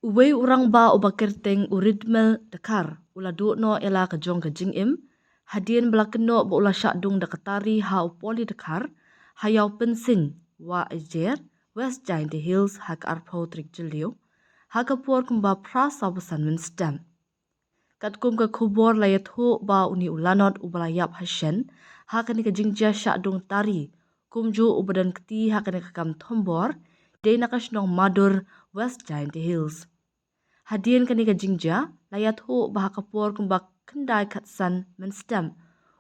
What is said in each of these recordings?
Uway urang ba ubakerteng uridmel dekar ula du no ela kajong kajing im hadien belakeno ba ula syakdung dekatari ha upoli dekar hayau pensin wa ejer West Giant Hills hak arpo trik jeliu hakapur kumba prasa besan menstam katkum ke kubor layat hu ba uni ulanot ubalayap hasyen hakani kajingja syakdung tari kumju ubadan keti hakani kakam tombor day nakasnong madur West Giant Hills. Hadien kani kajingja layat hu bahakapur kumbak kendai katsan menstam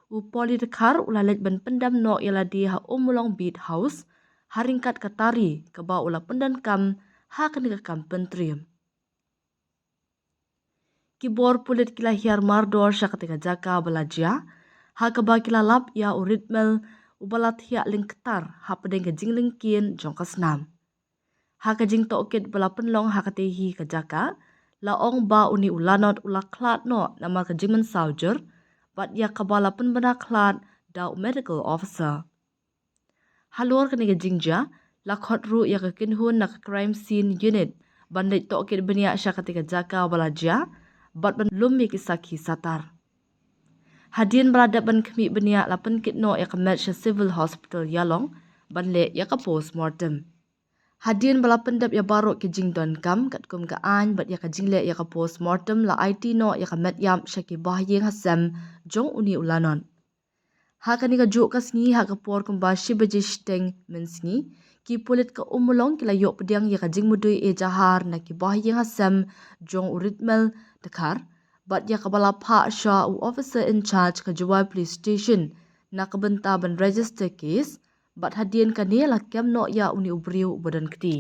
upoli dekar ulalet ban pendam no yala di ha umulong beat house haringkat katari keba ula pendan kam ha kani kakam pentrium. Kibor pulit kila hiar mardor syakatika jaka belaja ha keba kila lap ya uritmel ubalat hiak lingketar ha pedeng kajing lingkien jongkasnam. Ha kajing tokit bela penlong ha katehi kajaka laong ba uni ulanot ula klat no nama kajiman saujer bat ya kabala penbena klat da medical officer. Halur kani kajingja lakhot ru ya kekinhun nak crime scene unit bandit tokit benia syakatika jaka balaja bat ban lumi kisaki satar. Hadien beradab ban kemi benia lapan kitno ya kemet civil hospital yalong ban le ya ka postmortem. Hadien bala pendap ya barok ke jing don kam kat kum ka an bat ya ka jingle ya ka postmortem la IT no ya ka met yam syaki bahyeng hasam jong uni ulanon. Ha kani ka juk kasngi ha ka por kum ba shibaji shteng mensngi ki pulit ka umulong kila yok pediang ya ka jing mudui e jahar na ki bahyeng hasam jong uritmel dekar bat ya ka bala pa sha u officer in charge ka Juwai police station na ka benta ban register case bat hadien kani la kem no ya uni ubriu badan keti.